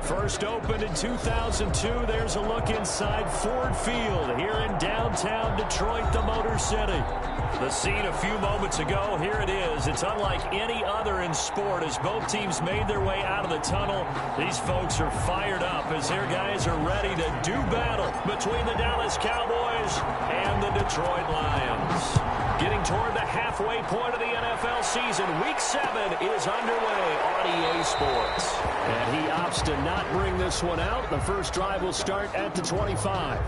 First opened in 2002. There's a look inside Ford Field here in downtown Detroit, the Motor City. The scene a few moments ago, here it is. It's unlike any other in sport as both teams made their way out of the tunnel. These folks are fired up as their guys are ready to do battle between the Dallas Cowboys and the Detroit Lions. Getting toward the halfway point of the NFL season, Week 7 is underway on EA Sports. And he opts to not bring this one out. The first drive will start at the 25.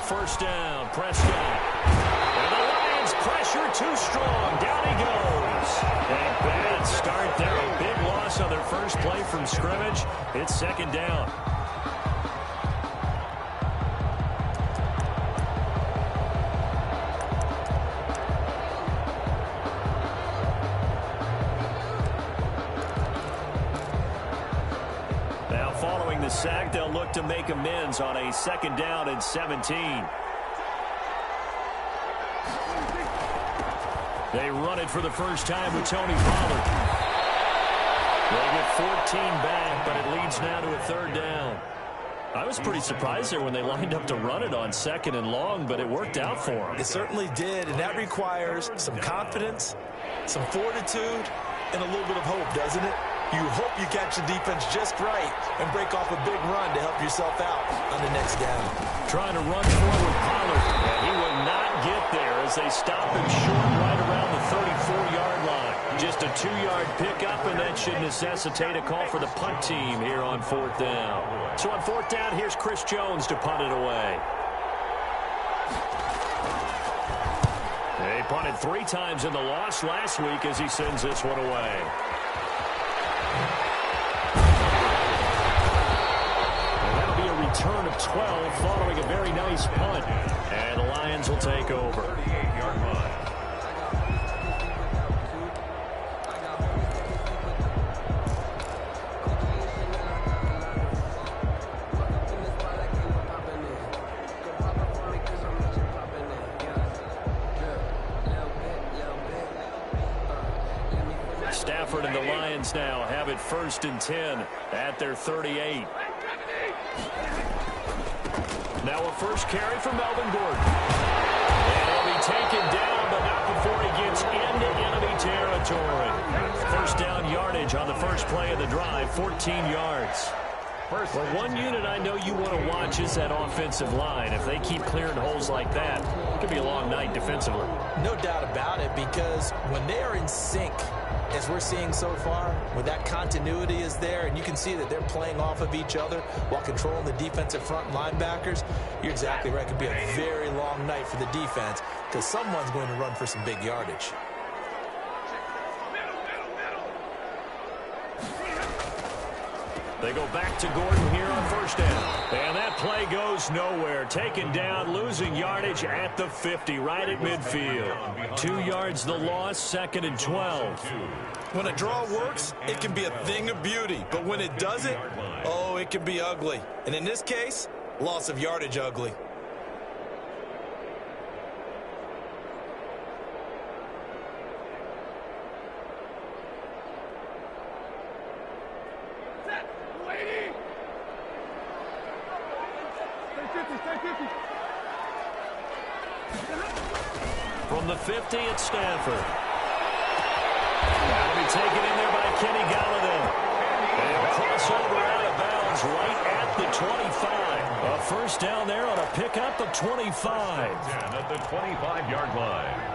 First down, Prescott. And the Lions pressure too strong. Down he goes. A bad start there. A big loss on their first play from scrimmage. It's second down. Following the sack, they'll look to make amends on a second down and 17. They run it for the first time with Tony Pollard. They get 14 back, but it leads now to a third down. I was pretty surprised there when they lined up to run it on second and long, but it worked out for them. It certainly did, and that requires some confidence, some fortitude, and a little bit of hope, doesn't it? You hope you catch the defense just right and break off a big run to help yourself out on the next down. Trying to run forward Pollard. And he will not get there as they stop him short right around the 34-yard line. Just a 2-yard pickup, and that should necessitate a call for the punt team here on fourth down. So on fourth down, here's Chris Jones to punt it away. They punted 3 times in the loss last week as he sends this one away. Return of 12 following a very nice punt. And the Lions will take over. 38-yard line. Stafford and the Lions now have it 1st and 10 at their 38. Now a first carry for Melvin Gordon. And he'll be taken down, but not before he gets into enemy territory. First down yardage on the first play of the drive, 14 yards. Well, one unit I know you want to watch is that offensive line. If they keep clearing holes like that, it could be a long night defensively. No doubt about it, because when they are in sync, as we're seeing so far, when that continuity is there and you can see that they're playing off of each other while controlling the defensive front linebackers, you're exactly right. It could be a very long night for the defense because someone's going to run for some big yardage. They go back to Gordon here on first down. And that play goes nowhere. Taken down, losing yardage at the 50, right at midfield. 2 yards the loss, 2nd and 12. When a draw works, it can be a thing of beauty. But when it doesn't, oh, it can be ugly. And in this case, loss of yardage ugly. From the 50, it's Stanford. That'll be taken in there by Kenny Galladay. And crossover out of bounds right at the 25. A first down there on a pickup of 25. At the 25-yard line.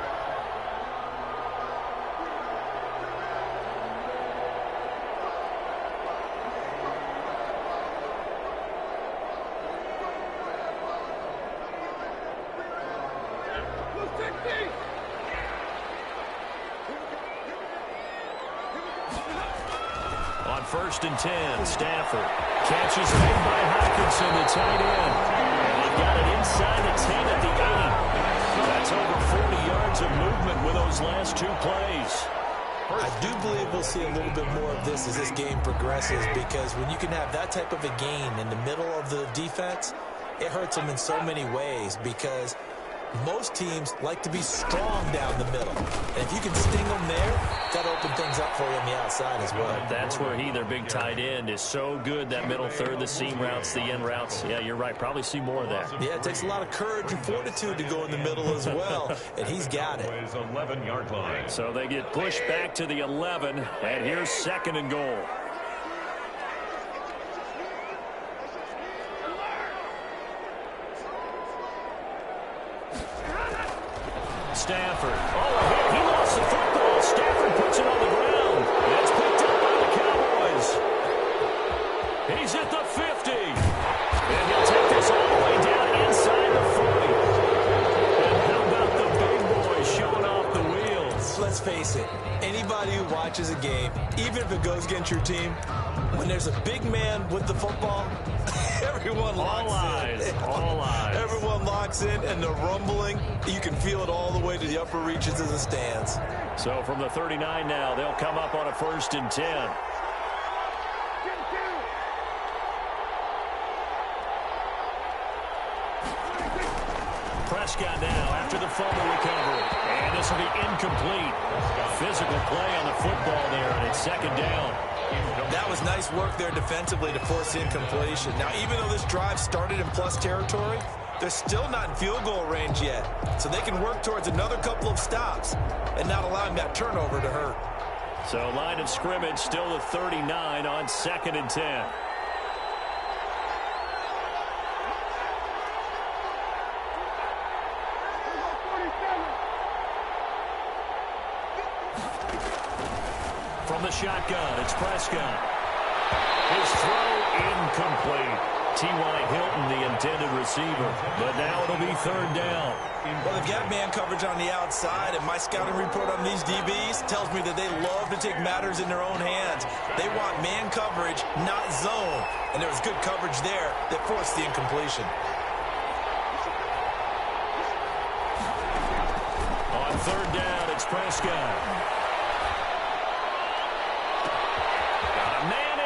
1st and 10. Stafford catches made by Hockenson, the tight end. And they've got it inside the 10 at the 8. That's over 40 yards of movement with those last 2 plays. I do believe we'll see a little bit more of this as this game progresses, because when you can have that type of a gain in the middle of the defense, it hurts them in so many ways, because most teams like to be strong down the middle. And if you can sting them there, that'll open things up for you on the outside as well. That's where their big tight end, is so good, that middle third, the seam routes, the in routes. Yeah, you're right. Probably see more of that. Yeah, it takes a lot of courage and fortitude to go in the middle as well, and he's got it. 11-yard line. So they get pushed back to the 11, and here's 2nd and goal. Stafford. Oh, he lost the football. Stafford puts it on the ground. It's picked up by the Cowboys. He's at the 50. And he'll take this all the way down inside the 40. And how about the big boy showing off the wheels? Let's face it, anybody who watches a game, even if it goes against your team, when there's a big man with the football, everyone locks in. All eyes. Everyone locks in, and the rumbling, you can feel it all the way to the upper reaches of the stands. So from the 39 now, they'll come up on a 1st and 10. Prescott now after the fumble recovery. And this will be incomplete. Physical play on the football there, and it's 2nd down. That was nice work there defensively to force incompletion. Now, even though this drive started in plus territory, they're still not in field goal range yet. So they can work towards another couple of stops and not allowing that turnover to hurt. So line of scrimmage still the 39 on 2nd and 10. From the shotgun, it's Prescott. His throw incomplete. T.Y. Hilton, the intended receiver. But now it'll be 3rd down. Well, they've got man coverage on the outside, and my scouting report on these DBs tells me that they love to take matters in their own hands. They want man coverage, not zone. And there was good coverage there that forced the incompletion. On 3rd down, it's Prescott.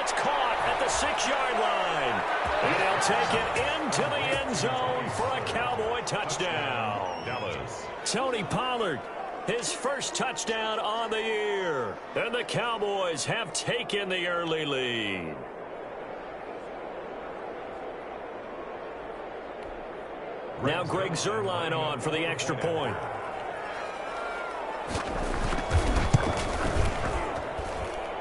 Caught at the 6-yard line. And he'll take it into the end zone for a Cowboy touchdown. Dallas. Tony Pollard, his first touchdown on the year. And the Cowboys have taken the early lead. Now Greg Zuerlein on for the extra point.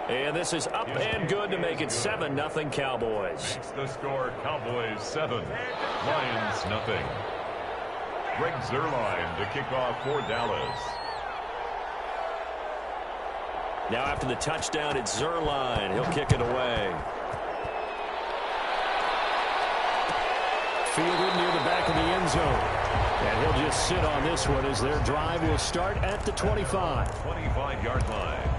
And this is up and good to make it 7-0 Cowboys. Makes the score Cowboys 7, Lions nothing. Greg Zuerlein to kick off for Dallas. Now after the touchdown, it's Zuerlein. He'll kick it away. Fielded near the back of the end zone. And he'll just sit on this one as their drive will start at the 25. 25-yard line.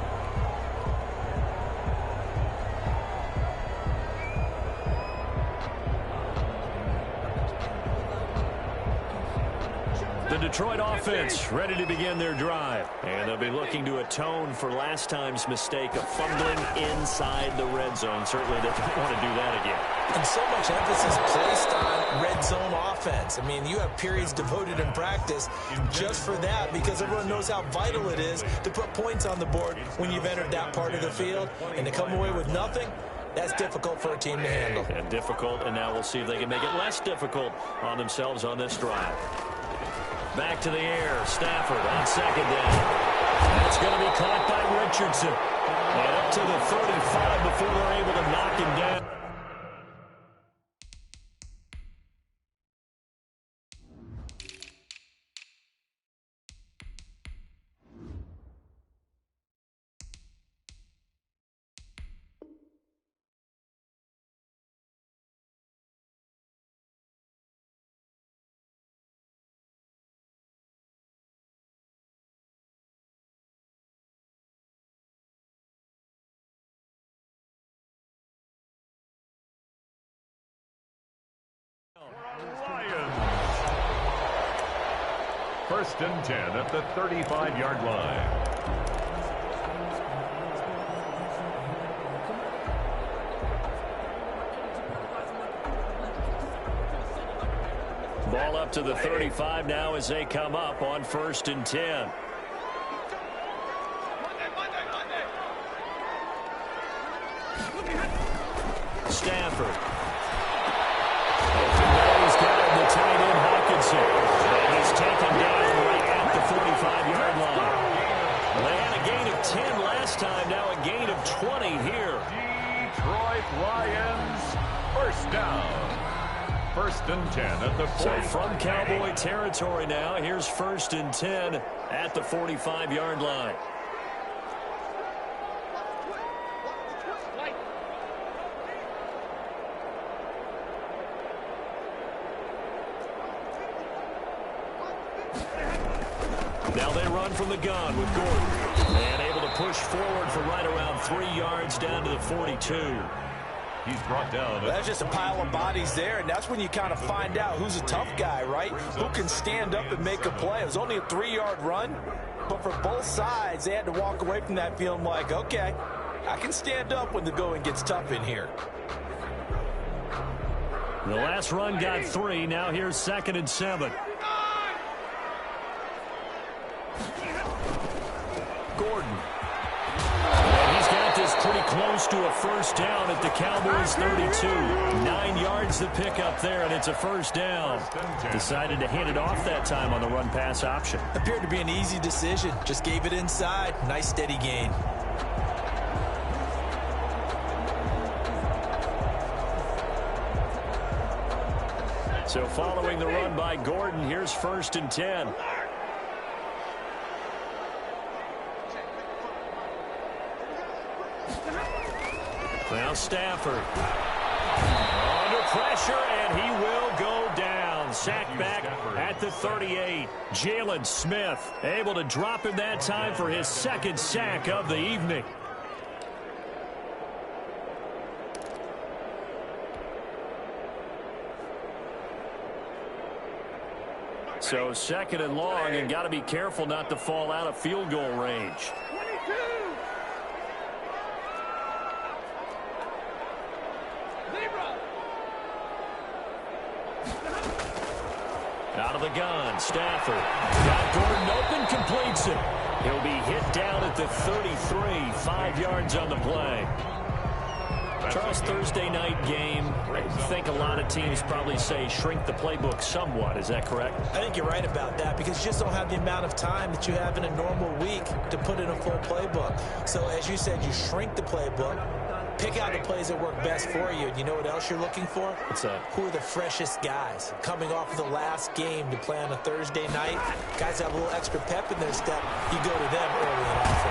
The Detroit offense ready to begin their drive. And they'll be looking to atone for last time's mistake of fumbling inside the red zone. Certainly they don't want to do that again. And so much emphasis placed on red zone offense. I mean, you have periods devoted in practice just for that, because everyone knows how vital it is to put points on the board when you've entered that part of the field. And to come away with nothing, that's difficult for a team to handle. And difficult, and now we'll see if they can make it less difficult on themselves on this drive. Back to the air, Stafford on 2nd down. That's going to be caught by Richardson. And up to the 35 before they're able to knock him down. Lions. First and 10 at the 35-yard line. Ball up to the 35 now as they come up on first and 10. Stafford. He's got him, the tight end Hawkinson. And he's taken down right at the 45-yard line. They had a gain of 10 last time, now a gain of 20 here. Detroit Lions, first down. First and 10 at the 45. So from Cowboy territory now, here's first and 10 at the 45-yard line. Now they run from the gun with Gordon. And able to push forward for right around 3 yards down to the 42. He's brought down. That's just a pile of bodies there, and that's when you kind of find out who's a tough guy, right? Who can stand up and make a play. It was only a 3-yard run, but for both sides, they had to walk away from that feeling like, okay, I can stand up when the going gets tough in here. The last run got 3. Now here's second and 7. Gordon. And he's got this pretty close to a first down at the Cowboys 32. 9 yards to pick up there, and it's a first down. Decided to hand it off that time on the run-pass option. Appeared to be an easy decision. Just gave it inside. Nice steady gain. So following the run by Gordon, here's first and 10. Now Stafford. Under pressure, and he will go down. Sacked back at the 38. Jalen Smith able to drop him that time for his second sack of the evening. So second and long, and got to be careful not to fall out of field goal range. Out of the gun, Stafford. Got Gordon open, completes it. He'll be hit down at the 33, 5 yards on the play. Charles, Thursday night game, I think a lot of teams probably say shrink the playbook somewhat. Is that correct? I think you're right about that because you just don't have the amount of time that you have in a normal week to put in a full playbook. So as you said, you shrink the playbook, pick out the plays that work best for you. And you know what else you're looking for? What's that? Who are the freshest guys coming off of the last game to play on a Thursday night? Guys have a little extra pep in their step. You go to them early and often.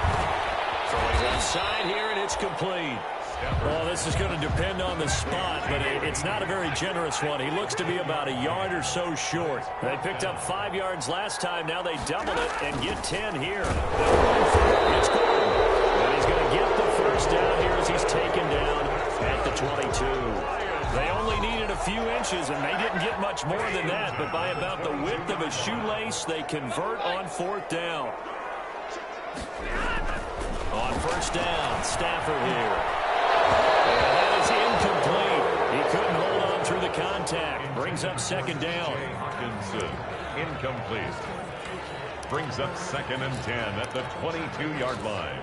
Throwing outside here, and it's complete. Well, this is going to depend on the spot, but it's not a very generous one. He looks to be about a yard or so short. They picked up 5 yards last time. Now they doubled it and get 10 here. It's Gordon. And he's going to get the first down here as he's taken down at the 22. They only needed a few inches, and they didn't get much more than that, but by about the width of a shoelace, they convert on fourth down. On first down, Stafford here. And that is incomplete. He couldn't hold on through the contact. Brings up second down. Hawkinson, incomplete. Brings up second and 10 at the 22-yard line.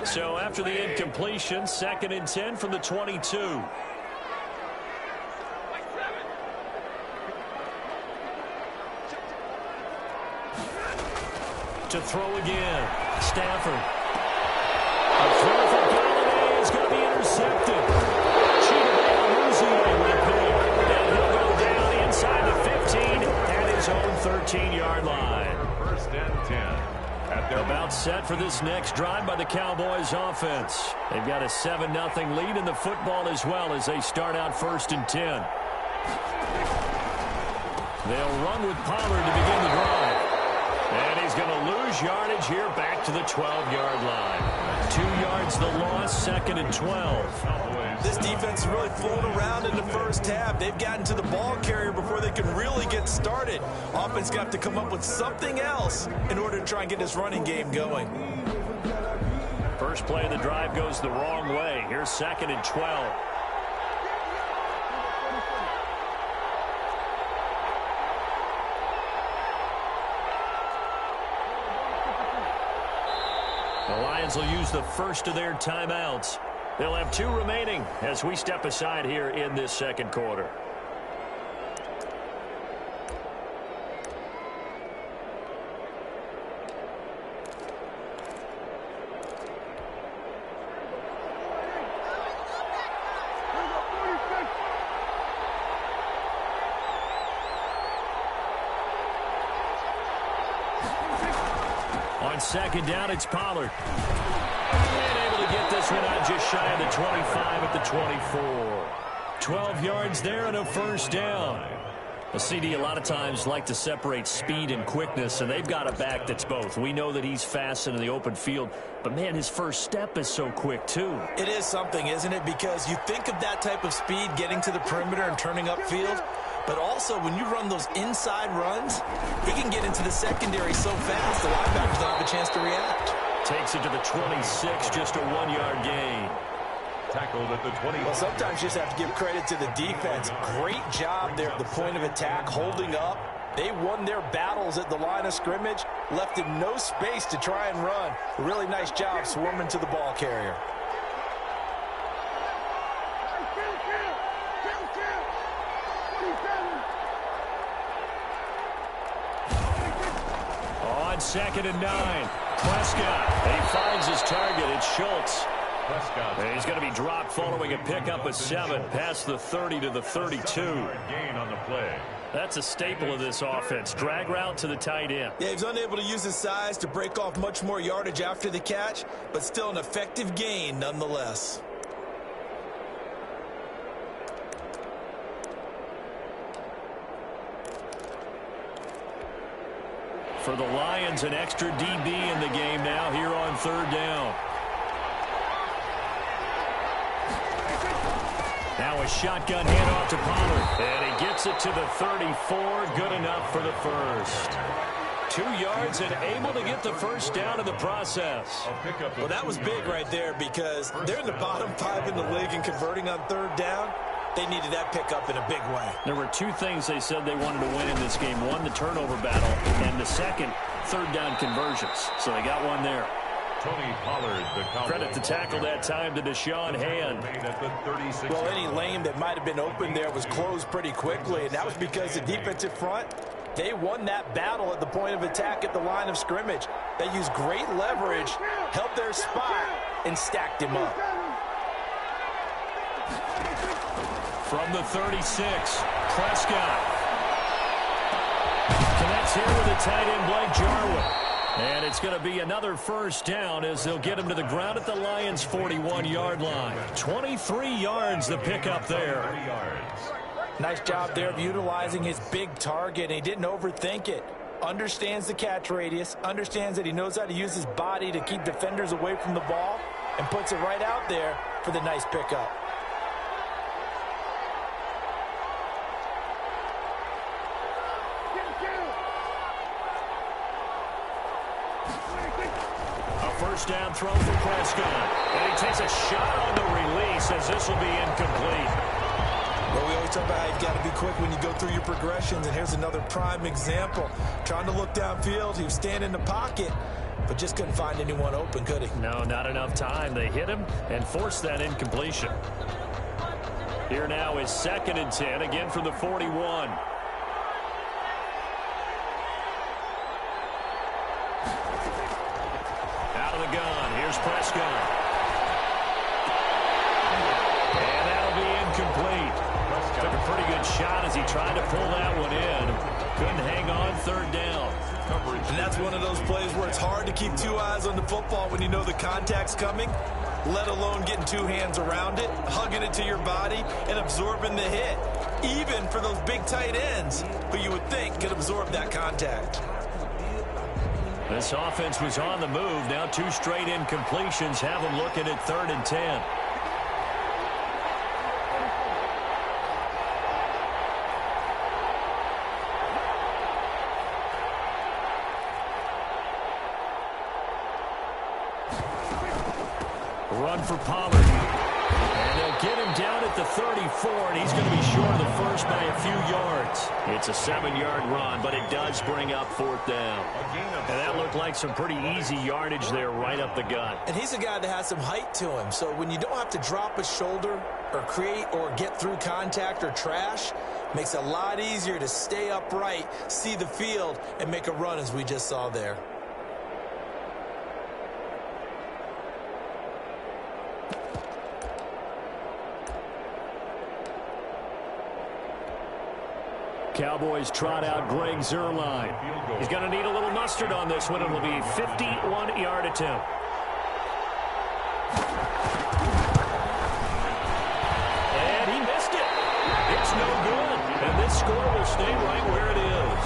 So after the incompletion, second and 10 from the 22. To throw again. Stafford. A throw from Galladay is going to be intercepted. And he'll go down inside the 15 at his own 13-yard line. First and 10. They're about set for this next drive by the Cowboys offense. They've got a 7-0 lead in the football as well as they start out first and 10. They'll run with Pollard to begin the drive. And he's going to lose yardage here back to the 12-yard line. 2 yards the loss, 2nd and 12. This defense is really flown around in the first half. They've gotten to the ball carrier before they can really get started. Offense got to come up with something else in order to try and get this running game going. First play of the drive goes the wrong way. Here's 2nd and 12. The Lions will use the first of their timeouts. They'll have 2 remaining as we step aside here in this second quarter. On 2nd down, it's Pollard. And able to get this one out just shy of the 25 at the 24. 12 yards there and a first down. A CD a lot of times like to separate speed and quickness, and they've got a back that's both. We know that he's fast in the open field, but, man, his first step is so quick, too. It is something, isn't it? Because you think of that type of speed getting to the perimeter and turning upfield, but also when you run those inside runs, he can get into the secondary so fast the linebackers don't have a chance to react. Takes it to the 26, just a 1-yard gain. Tackled at the 20. Well, sometimes you just have to give credit to the defense. Great job there at the point of attack, holding up. They won their battles at the line of scrimmage, left him no space to try and run. A really nice job swarming to the ball carrier. On 2nd and 9, Prescott. He finds his target. It's Schultz. Prescott. He's going to be dropped following a pickup of 7 past the 30 to the 32. Gain on the play. That's a staple of this offense. Drag route to the tight end. Yeah, he's unable to use his size to break off much more yardage after the catch, but still an effective gain nonetheless. For the Lions, an extra DB in the game now here on 3rd down. Now a shotgun handoff to Pollard. And he gets it to the 34. Good enough for the first. 2 yards and able to get the first down in the process. Well, that was big right there because they're in the bottom 5 in the league and converting on 3rd down. They needed that pickup in a big way. There were 2 things they said they wanted to win in this game. One, the turnover battle, and the second, 3rd down conversions. So they got one there. Tony Pollard, the Credit the tackle that time to Deshaun Hand. Well, any lane that might have been open there was closed pretty quickly, and that was because the defensive front, they won that battle at the point of attack at the line of scrimmage. They used great leverage, held their spot, and stacked him up. From the 36, Prescott connects here with the tight end, Blake Jarwin. And it's going to be another first down as they'll get him to the ground at the Lions' 41-yard line. 23 yards the pickup there. Nice job there of utilizing his big target. He didn't overthink it. Understands the catch radius, understands that he knows how to use his body to keep defenders away from the ball, and puts it right out there for the nice pickup. First down throw for Prescott. And he takes a shot on the release as this will be incomplete. Well, we always talk about how you've got to be quick when you go through your progressions, and here's another prime example. Trying to look downfield, he was standing in the pocket, but just couldn't find anyone open, could he? No, not enough time. They hit him and forced that incompletion. Here now is 2nd and 10, again from the 41. Gun. Here's Prescott. And that'll be incomplete. Took a pretty good shot as he tried to pull that one in. Couldn't hang on 3rd down. And that's one of those plays where it's hard to keep 2 eyes on the football when you know the contact's coming, let alone getting 2 hands around it, hugging it to your body, and absorbing the hit. Even for those big tight ends who you would think could absorb that contact. This offense was on the move. Now 2 straight incompletions have them looking at 3rd and 10. Run for Pollard. And they'll get him down at the 34, and he's going to be short of the first by a few yards. It's a 7-yard run, but it does bring up 4th down. And that looked like some pretty easy yardage there right up the gut. And he's a guy that has some height to him, so when you don't have to drop a shoulder or create or get through contact or trash, makes it a lot easier to stay upright, see the field, and make a run as we just saw there. Cowboys trot out Greg Zuerlein. He's going to need a little mustard on this one. It will be a 51-yard attempt. And he missed it. It's no good. And this score will stay right where it is.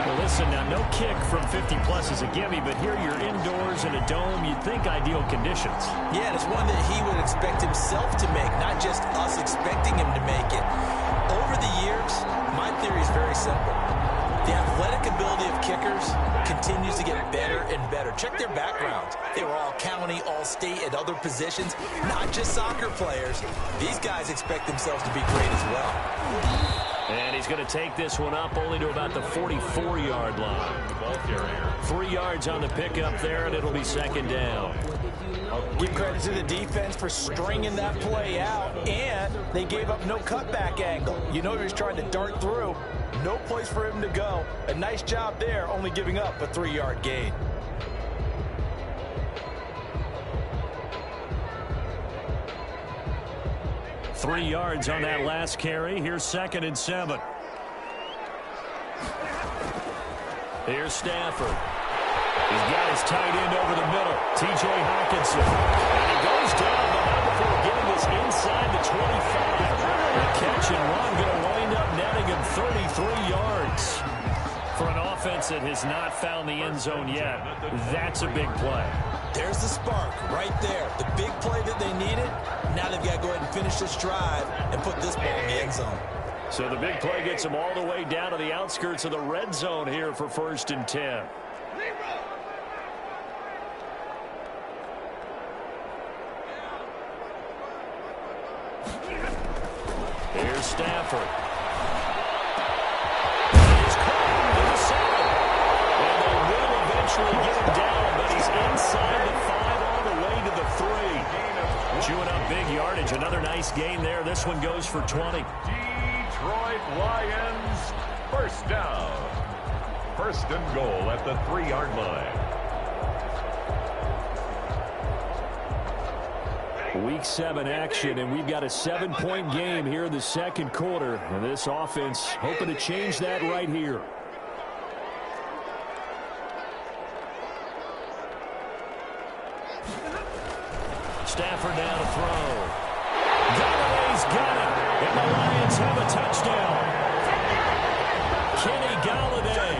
Well, listen, now no kick from 50-plus is a gimme, but here you're indoors in a dome. You'd think ideal conditions. Yeah, and it's one that he would expect himself to make, not just us expecting him to make it. Over the years, my theory is very simple. The athletic ability of kickers continues to get better and better. Check their backgrounds. They were all county, all state, at other positions, not just soccer players. These guys expect themselves to be great as well. And he's going to take this one up only to about the 44-yard line. 3 yards on the pickup there, and it'll be 2nd down. Give credit to the defense for stringing that play out, and they gave up no cutback angle. You know he was trying to dart through. No place for him to go. A nice job there, only giving up a 3-yard gain. Three yards on that last carry. Here's 2nd and 7. Here's Stafford. He's got his tight end over the middle, T.J. Hawkinson. And he goes down, but not before getting this inside the 25. The catch and run going to wind up netting him 33 yards. For an offense that has not found the end zone yet, that's a big play. There's the spark right there. The big play that they needed. Now they've got to go ahead and finish this drive and put this ball in the end zone. So the big play gets them all the way down to the outskirts of the red zone here for 1st and 10. Here's Stafford. He's caught to the 7. And they will eventually get him down, but he's inside the 5 all the way to the 3. Chewing up big yardage. Another nice gain there. This one goes for 20. Detroit Lions, 1st down. 1st and goal at the 3-yard line. Week 7 action, and we've got a 7-point game here in the 2nd quarter. And this offense hoping to change that right here. Stafford down to throw. Galladay's got it, and the Lions have a touchdown. Kenny Galladay,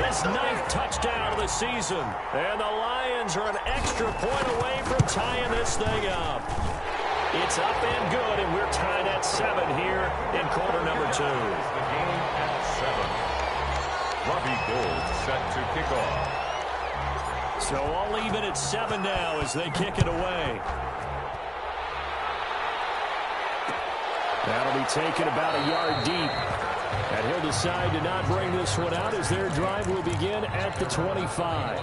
his 9th touchdown of the season. And the Lions are an extra point away from tying this thing up. It's up and good, and we're tied at 7 here in quarter number 2. The game at 7. Robbie Gould set to kick off. So all even at 7 now as they kick it away. That'll be taken about a yard deep. And he'll decide to not bring this one out as their drive will begin at the 25.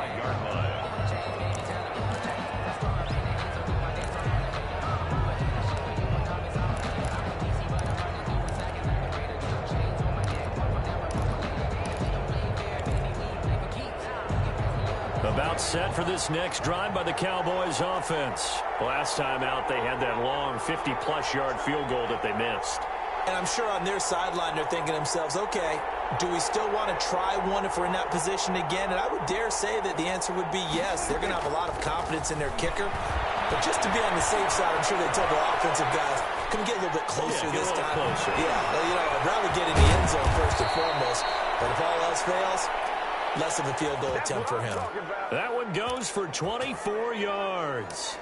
About set for this next drive by the Cowboys offense. Last time out, they had that long 50-plus yard field goal that they missed. And I'm sure on their sideline, they're thinking to themselves, okay, do we still want to try one if we're in that position again? And I would dare say that the answer would be yes. They're going to have a lot of confidence in their kicker. But just to be on the safe side, I'm sure they tell the offensive guys, can we get a little bit closer this time? Closer. Yeah, well, you know, I'd rather get in the end zone first and foremost. But if all else fails, less of a field goal attempt for him. That one goes for 24 yards.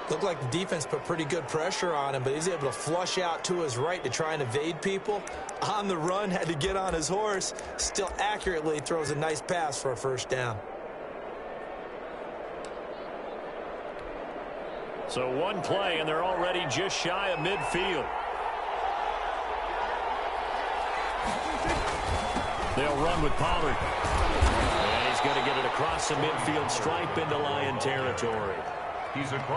Looked like the defense put pretty good pressure on him, but he's able to flush out to his right to try and evade people. On the run, had to get on his horse. Still accurately throws a nice pass for a first down. So one play, and they're already just shy of midfield. They'll run with Pollard. And he's going to get it across the midfield stripe into Lion territory.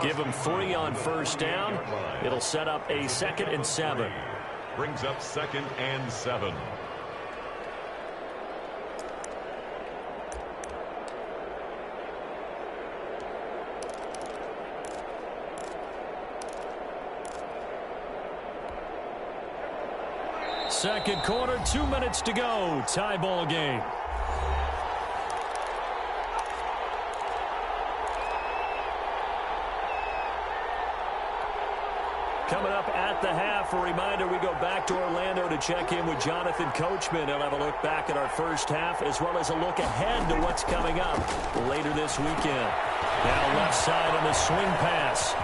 Give him 3 on first down. It'll set up a 2nd and 7. Brings up 2nd and 7. Second quarter, 2 minutes to go. Tie ball game. Coming up at the half, a reminder, we go back to Orlando to check in with Jonathan Coachman. He'll have a look back at our first half as well as a look ahead to what's coming up later this weekend. Now left side on the swing pass.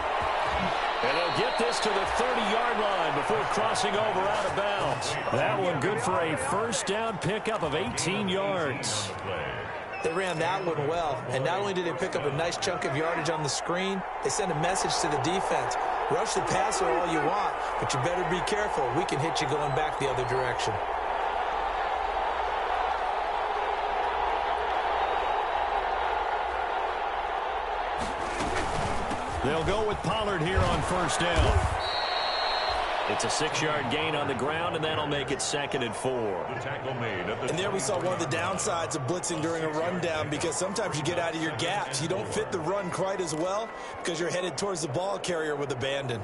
And they'll get this to the 30-yard line before crossing over out of bounds. That one good for a first down pickup of 18 yards. They ran that one well, and not only did they pick up a nice chunk of yardage on the screen, they sent a message to the defense. Rush the passer all you want, but you better be careful. We can hit you going back the other direction. They'll go with Pollard here on first down. It's a 6-yard gain on the ground, and that'll make it 2nd and 4. And there we saw one of the downsides of blitzing during a rundown, because sometimes you get out of your gaps. You don't fit the run quite as well because you're headed towards the ball carrier with abandon.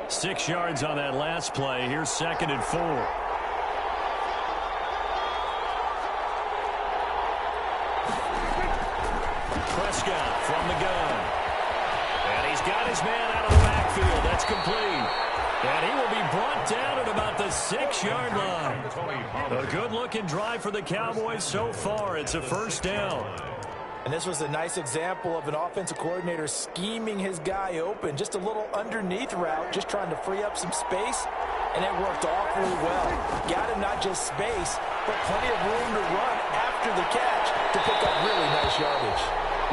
Six yards on that last play. Here's 2nd and 4. Prescott from the gun. And he's got his man out of the backfield. That's complete. And he will be brought down at about the 6-yard line. A good-looking drive for the Cowboys so far. It's a first down. And this was a nice example of an offensive coordinator scheming his guy open. Just a little underneath route, just trying to free up some space. And it worked awfully well. Got him not just space, but plenty of room to run after the catch to pick up really nice yardage.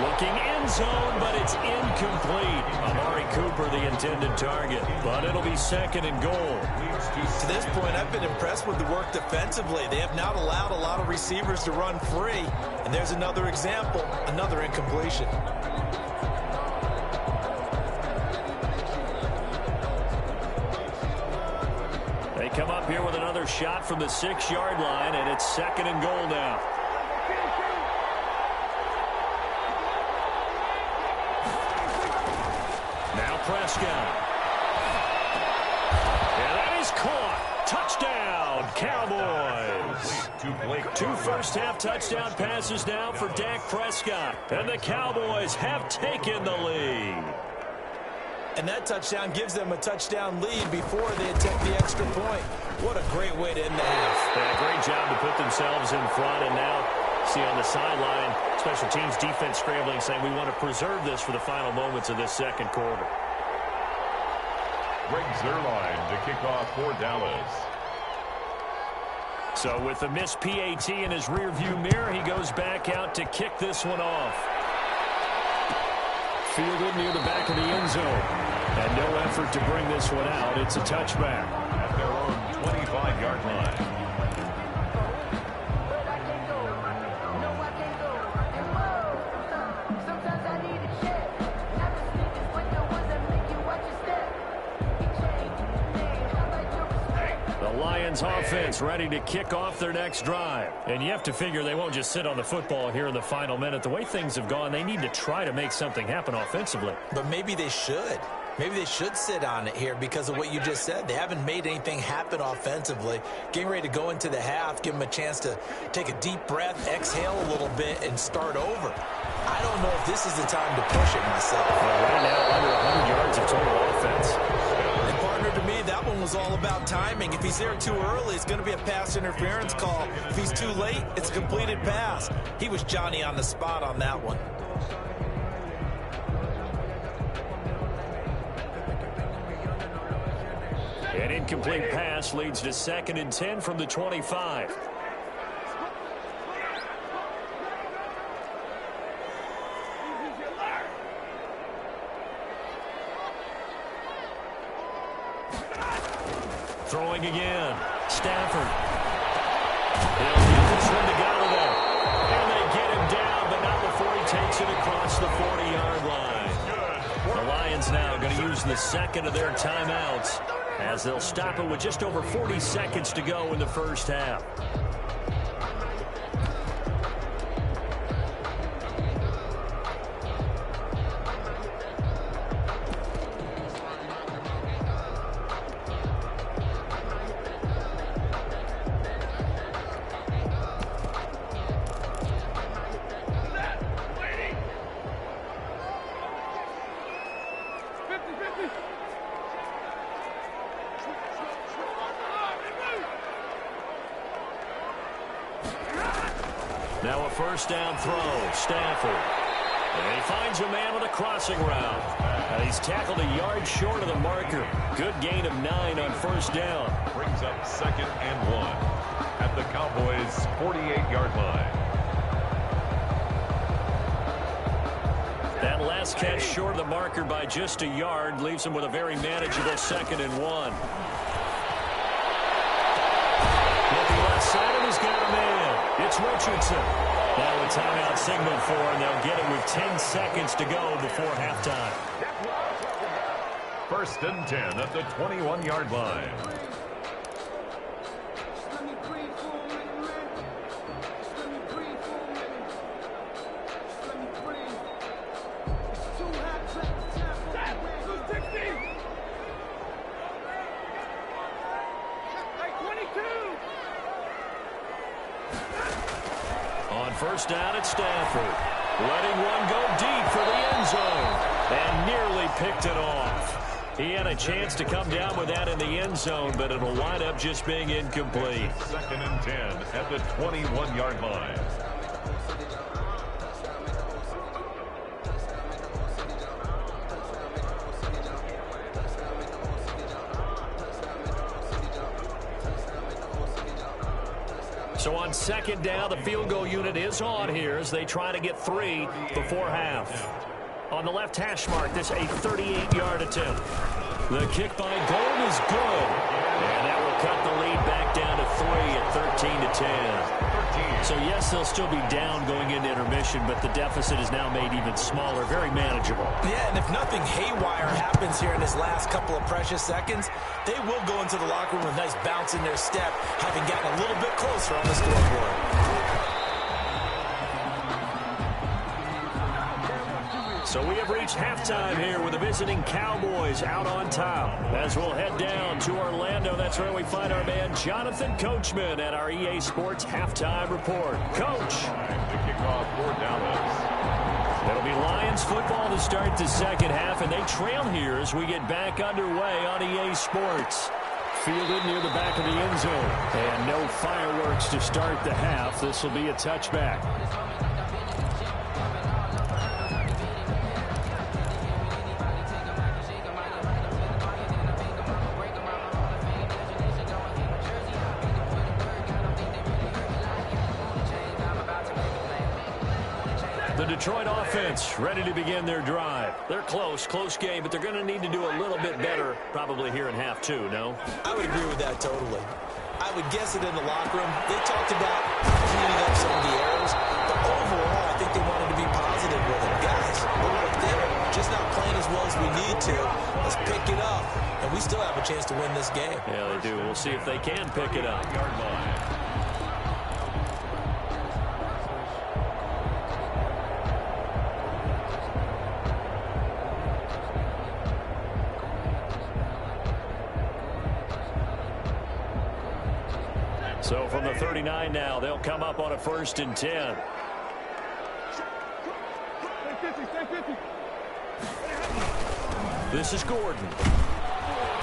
Looking end zone, but it's incomplete. Amari Cooper, the intended target. But it'll be 2nd and goal. To this point, I've been impressed with the work defensively. They have not allowed a lot of receivers to run free. And there's another example, another incompletion. They come up here with another shot from the 6-yard line, and it's 2nd and goal now. Now Prescott. And that is caught. Touchdown, Cowboys. 2 first-half touchdown passes now for Dak Prescott. And the Cowboys have taken the lead. And that touchdown gives them a touchdown lead before they attempt the extra point. What a great way to end the half. Yeah, great job to put themselves in front. And now, see on the sideline, special teams defense scrambling, saying we want to preserve this for the final moments of this second quarter. Greg Zuerlein to kick off for Dallas. So with the missed PAT in his rearview mirror, he goes back out to kick this one off. Fielded near the back of the end zone. And no effort to bring this one out. It's a touchback. At their own 25-yard line. Offense ready to kick off their next drive. And you have to figure they won't just sit on the football here in the final minute. The way things have gone, they need to try to make something happen offensively. But maybe they should. Maybe they should sit on it here because of what you just said. They haven't made anything happen offensively. Getting ready to go into the half, give them a chance to take a deep breath, exhale a little bit, and start over. I don't know if this is the time to push it myself. Well, right now, under 100 yards of total offense. is all about timing. If he's there too early, it's going to be a pass interference call. If he's too late, it's a completed pass. He was Johnny on the spot on that one. An incomplete pass leads to 2nd and 10 from the 25. Throwing again. Stafford. He'll get this one to Galladay. And they get him down, but not before he takes it across the 40-yard line. The Lions now going to use the second of their timeouts as they'll stop it with just over 40 seconds to go in the first half. Now a first down throw. Stafford. And he finds a man with a crossing route. He's tackled a yard short of the marker. Good gain of 9 on first down. Brings up 2nd and 1 at the Cowboys' 48-yard line. That last catch short of the marker by just a yard leaves him with a very manageable 2nd and 1. Looking left side, and he's got a man. It's Richardson. Now a timeout signal for him. They'll get it with 10 seconds to go before halftime. 1st and 10 at the 21-yard line. First down at Stafford. Letting one go deep for the end zone. And nearly picked it off. He had a chance to come down with that in the end zone, but it'll wind up just being incomplete. 2nd and 10 at the 21-yard line. So on 2nd down, the field goal unit is on here as they try to get 3 before half. On the left hash mark, this a 38-yard attempt. The kick by Gold is good. And that will cut the lead back down to 3 at 13-10. So yes, they'll still be down going into intermission, but the deficit is now made even smaller, very manageable. Yeah, and if nothing haywire happens here in this last couple of precious seconds, they will go into the locker room with a nice bounce in their step, having gotten a little bit closer on the scoreboard. So we have reached halftime here with the visiting Cowboys out on top. As we'll head down to Orlando, that's where we find our man Jonathan Coachman at our EA Sports Halftime Report. Coach. The kickoff for Dallas. It'll be Lions football to start the second half, and they trail here as we get back underway on EA Sports. Fielded near the back of the end zone. And no fireworks to start the half. This will be a touchback. The Detroit offense ready to begin their drive. They're close game, but they're going to need to do a little bit better probably here in half two, no? I would agree with that totally. I would guess it in the locker room. They talked about cleaning up some of the errors, but overall, I think they wanted to be positive with it. Guys, we're right there, just not playing as well as we need to. Let's pick it up, and we still have a chance to win this game. Yeah, they do. We'll see if they can pick it up. Yard line. So from the 39 now, they'll come up on a 1st and 10. This is Gordon.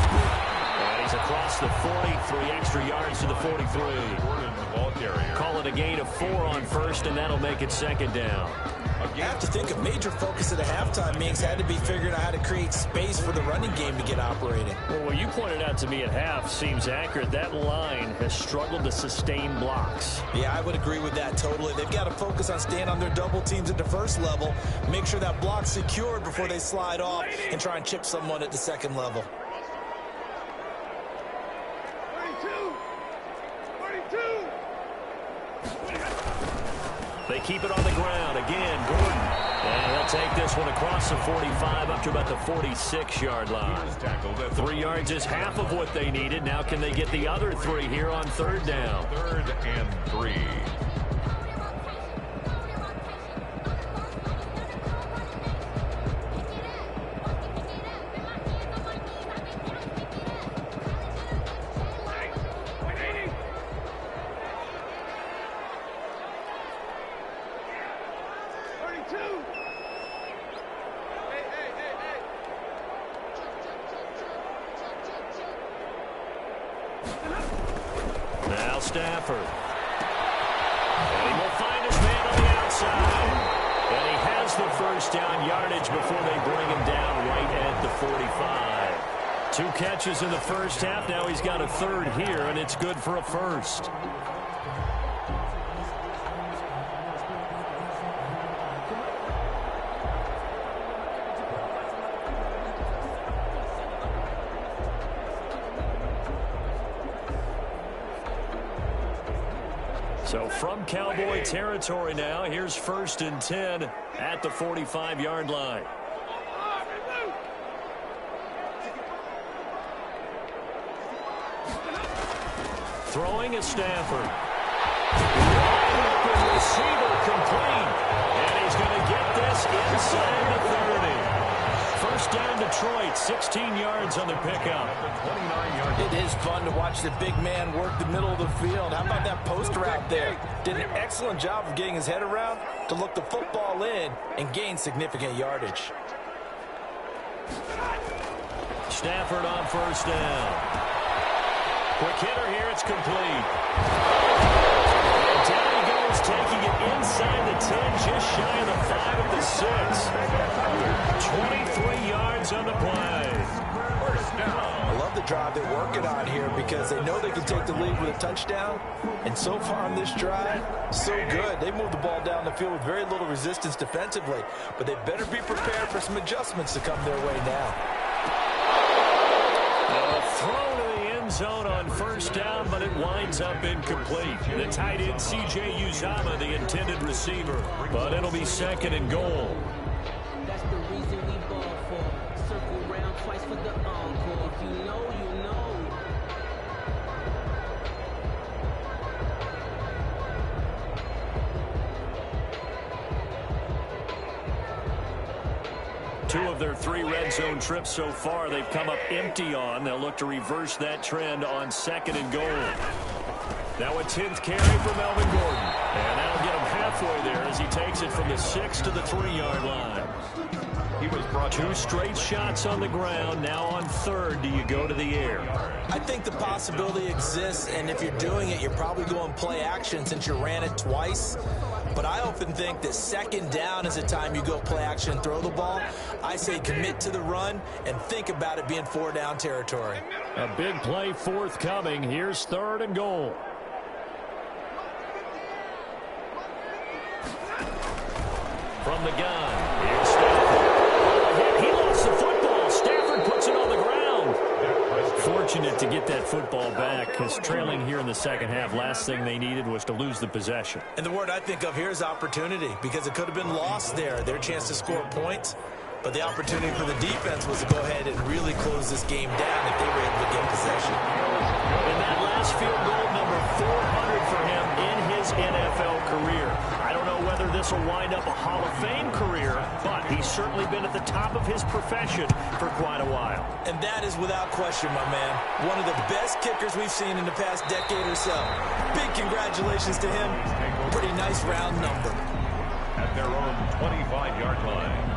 And he He's across the 40, 3 extra yards to the 43. Call it a gain of 4 on first, and that'll make it second down. I have to think a major focus at a halftime means had to be figuring out how to create space for the running game to get operating. Well, what you pointed out to me at half seems accurate. That line has struggled to sustain blocks. Yeah, I would agree with that totally. They've got to focus on staying on their double teams at the first level, make sure that block's secured before they slide off and try and chip someone at the second level. 32. They keep it on the ground. Again, Gordon. And he'll take this one across the 45 up to about the 46-yard line. 3 yards is half of what they needed. Now can they get the other 3 here on third down? 3rd and 3. Now Stafford. And he will find his man on the outside. And he has the first down yardage before they bring him down right at the 45. 2 catches in the first half. Now he's got a third here, and it's good for a first. So from Cowboy territory now, here's 1st and 10 at the 45-yard line. Throwing is Stafford. Wide open receiver complete. And he's going to get this inside the 30. First down Detroit, 16 yards on the pickup. It is fun to watch the big man work the middle of the field. How about that post route there? Did an excellent job of getting his head around to look the football in and gain significant yardage. Stafford on first down. Quick hitter here, it's complete. And down he goes, taking it inside the 10, just shy of the 5 at the 6. 23 yards on the play. I love the drive they're working on here because they know they can take the lead with a touchdown. And so far on this drive, so good. They moved the ball down the field with very little resistance defensively. But they better be prepared for some adjustments to come their way now. A throw to the end zone on first down, but it winds up incomplete. The tight end, C.J. Uzama, the intended receiver. But it'll be 2nd and goal. That's the reason we ball for. Circle round twice for the encore. If you know, you know. Two of their 3 red zone trips so far, they've come up empty on. They'll look to reverse that trend on 2nd and goal. Now a 10th carry for Melvin Gordon. And that'll get him halfway there as he takes it from the 6 to the 3-yard line. He was brought 2 straight shots on the ground. Now on 3rd, do you go to the air? I think the possibility exists, and if you're doing it, you're probably going play action since you ran it twice. But I often think that 2nd down is the time you go play action and throw the ball. I say commit to the run and think about it being 4-down territory. A big play forthcoming. Here's 3rd and goal. From the gun, here's Stafford. He lost the football. Stafford puts it on the ground. Fortunate to get that football back because trailing here in the second half, last thing they needed was to lose the possession. And the word I think of here is opportunity because it could have been lost there. Their chance to score points. But the opportunity for the defense was to go ahead and really close this game down if they were able to get possession. And that last field goal, number 400 for him in his NFL career. I don't know whether this will wind up a Hall of Fame career, but he's certainly been at the top of his profession for quite a while. And that is without question, my man. One of the best kickers we've seen in the past decade or so. Big congratulations to him. Pretty nice round number. at their own 25-yard line.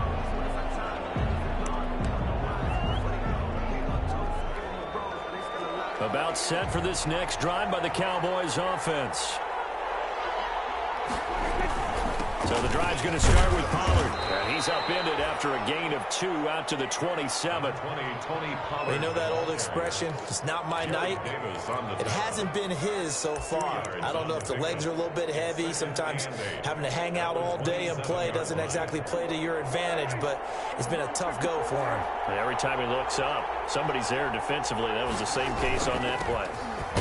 About set for this next drive by the Cowboys offense. So the drive's going to start with Pollard. And he's upended after a gain of 2 out to the 27. We know that old expression, it's not my night. It hasn't been his so far. I don't know if the legs are a little bit heavy. Sometimes having to hang out all day and play doesn't exactly play to your advantage, but it's been a tough go for him. And every time he looks up, somebody's there defensively. That was the same case on that play.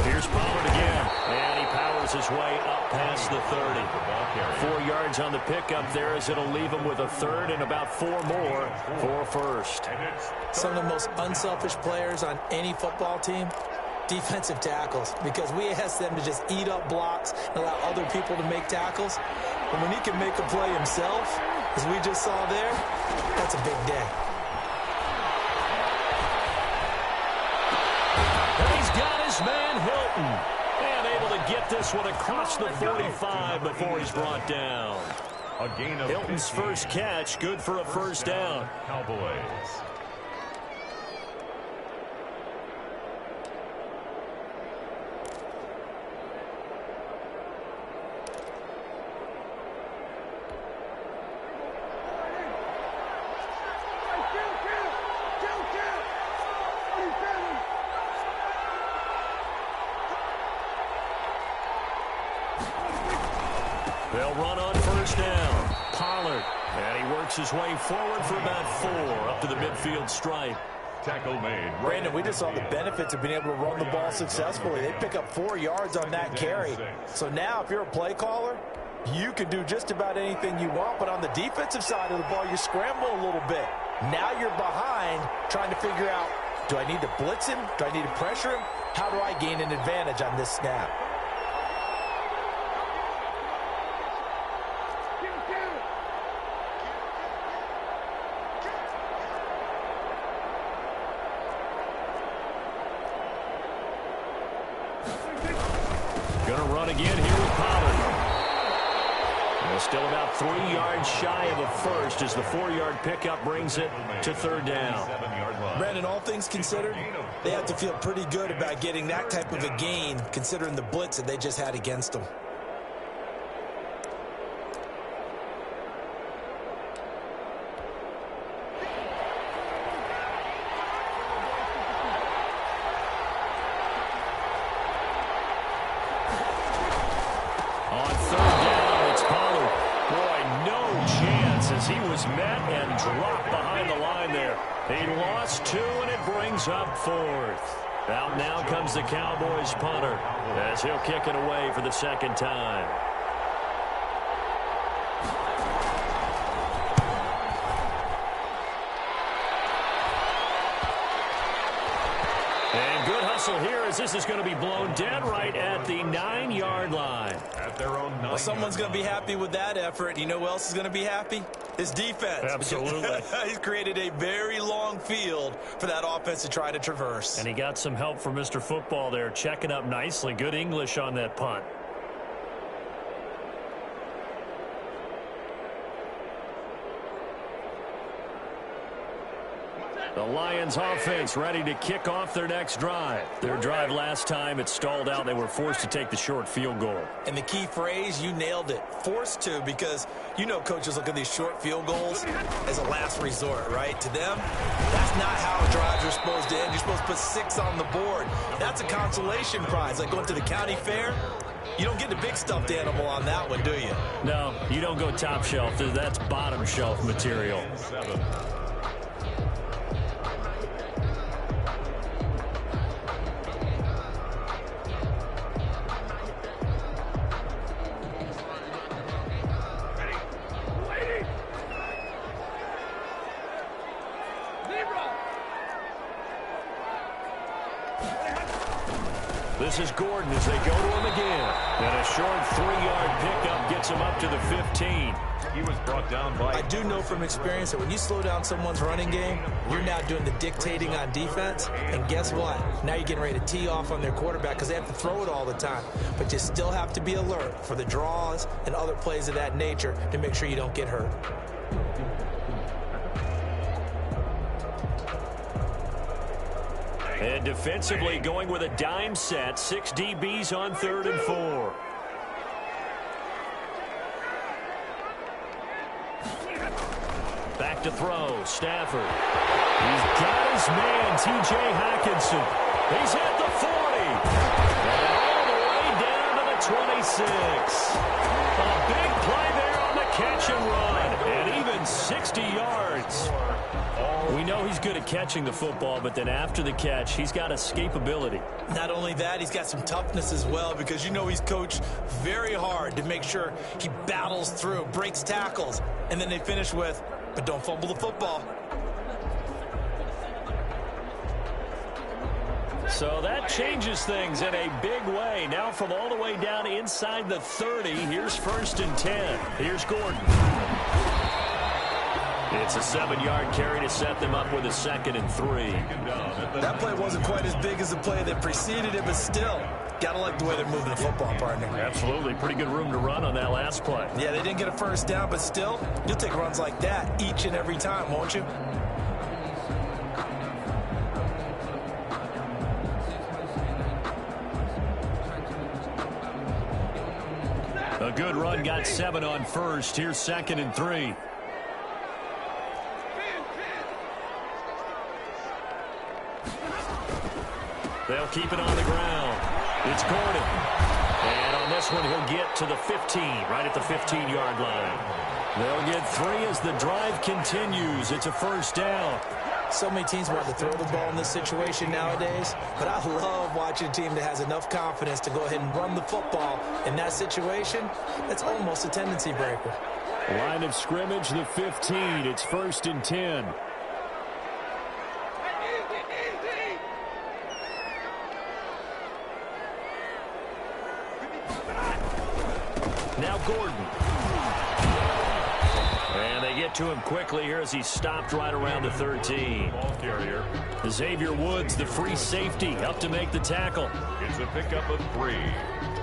Here's Pollard again, and he powers his way up past the 30. 4 yards on the pickup there as it'll leave him with a third and about 4 more for first. Some of the most unselfish players on any football team, defensive tackles, because we ask them to just eat up blocks and allow other people to make tackles. But when he can make a play himself, as we just saw there, that's a big day. And he's got his man Hilton. And able to get this one across the 45 before he's brought down. A gain of Hilton's 15. first catch, good for a first down. Cowboys. They'll run on first down. Pollard. And he works his way forward for about 4 up to the midfield stripe. Tackle made. Brandon, we just saw the benefits of being able to run the ball successfully. They pick up 4 yards on that carry. So now if you're a play caller, you can do just about anything you want. But on the defensive side of the ball, you scramble a little bit. Now you're behind trying to figure out, do I need to blitz him? Do I need to pressure him? How do I gain an advantage on this snap? Gonna run again here with Pollard. And still about 3 yards shy of a first as the 4-yard pickup brings it to third down. Brandon, all things considered, they have to feel pretty good about getting that type of a gain considering the blitz that they just had against them. On third down, it's Pollard. Boy, no chance as he was met and dropped behind the line there. He lost 2, and it brings up 4th. Out now comes the Cowboys punter as he'll kick it away for the second time. And good hustle here as this is going to be blown dead right at the 9-yard line. At their own 9. Well, someone's going to be happy with that effort. You know who else is going to be happy? His defense. Absolutely. He's created a very long field for that offense to try to traverse. And he got some help from Mr. Football there, checking up nicely. Good English on that punt. The Lions offense ready to kick off their next drive. Their drive last time, it stalled out. They were forced to take the short field goal. And the key phrase, you nailed it. Forced to, because you know coaches look at these short field goals as a last resort, right? To them, that's not how drives are supposed to end. You're supposed to put 6 on the board. That's a consolation prize, like going to the county fair. You don't get the big stuffed animal on that one, do you? No, you don't go top shelf. That's bottom shelf material. 7. This is Gordon as they go to him again. And a short 3-yard pickup gets him up to the 15. He was brought down by... I do know from experience that when you slow down someone's running game, you're now doing the dictating on defense. And guess what? Now you're getting ready to tee off on their quarterback because they have to throw it all the time. But you still have to be alert for the draws and other plays of that nature to make sure you don't get hurt. And defensively going with a dime set. 6 DBs on 3rd and 4. Back to throw. Stafford. He's got his man, T.J. Hockenson. He's at the 40. And all the way down to the 26. A big play there on the catch and run. And even 60 yards. We know he's good at catching the football, but then after the catch, he's got escapability. Not only that, he's got some toughness as well, because you know he's coached very hard to make sure he battles through, breaks tackles, and then they finish with, but don't fumble the football. So that changes things in a big way. Now from all the way down inside the 30, here's 1st and 10. Here's Gordon. It's a 7-yard carry to set them up with a 2nd and 3. That play wasn't quite as big as the play that preceded it, but still, gotta like the way they're moving the football, partner. Absolutely. Pretty good room to run on that last play. Yeah, they didn't get a first down, but still, you'll take runs like that each and every time, won't you? A good run, got 7 on 1st. Here's 2nd and 3. They'll keep it on the ground. It's Gordon. And on this one, he'll get to the 15, right at the 15-yard line. They'll get 3 as the drive continues. It's a 1st down. So many teams want to throw the ball in this situation nowadays, but I love watching a team that has enough confidence to go ahead and run the football. In that situation, that's almost a tendency breaker. Line of scrimmage, the 15. It's 1st and 10. Now Gordon. And they get to him quickly here as he's stopped right around the 13. Ball carrier. Xavier Woods, the free safety, up to make the tackle. It's a pickup of 3.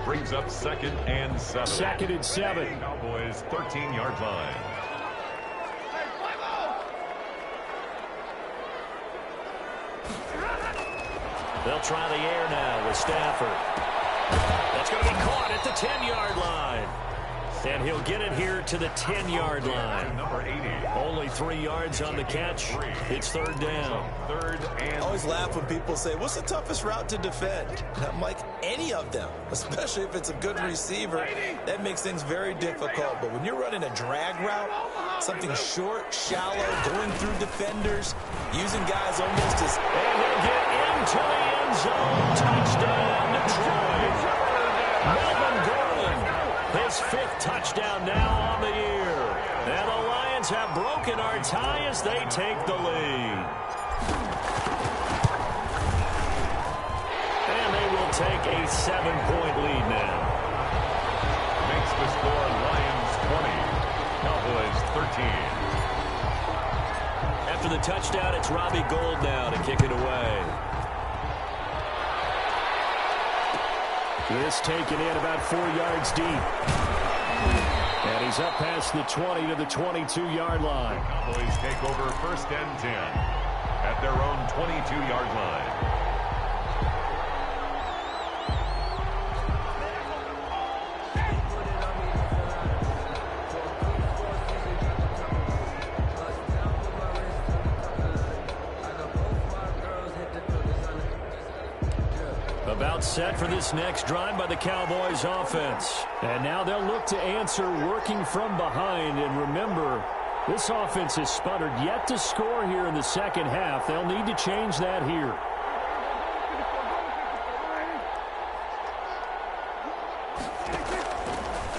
Brings up 2nd and 7. 2nd and 7. Cowboys 13-yard line. They'll try the air now with Stafford. That's going to be caught at the 10-yard line. And he'll get it here to the 10-yard line. Number 80. Only 3 yards on the catch. It's 3rd down. 3rd and I always laugh when people say, what's the toughest route to defend? And I'm like, any of them, especially if it's a good receiver. That makes things very difficult. But when you're running a drag route, something short, shallow, going through defenders, using guys almost as... And he'll get into the end zone. Touchdown, Detroit. Melvin Gordon, his 5th touchdown now on the year. And the Lions have broken our tie as they take the lead. And they will take a 7-point lead now. makes the score Lions 20, Cowboys 13. After the touchdown, it's Robbie Gould now to kick it away. This taken in about 4 yards deep. And he's up past the 20 to the 22-yard line. Cowboys take over 1st and 10 at their own 22-yard line. About set for this next drive by the Cowboys offense. And now they'll look to answer working from behind. And remember, this offense has sputtered yet to score here in the second half. They'll need to change that here.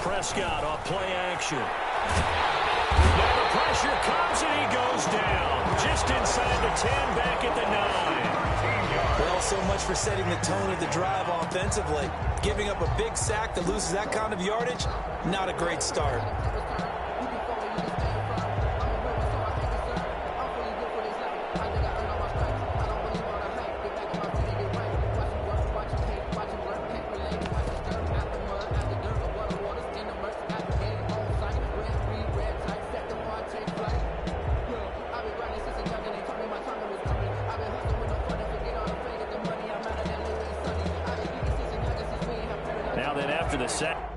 Prescott off play action. Now the pressure comes and he goes down. Just inside the 10, back at the 9. Well, so much for setting the tone of the drive offensively. Giving up a big sack that loses that kind of yardage, not a great start. the set.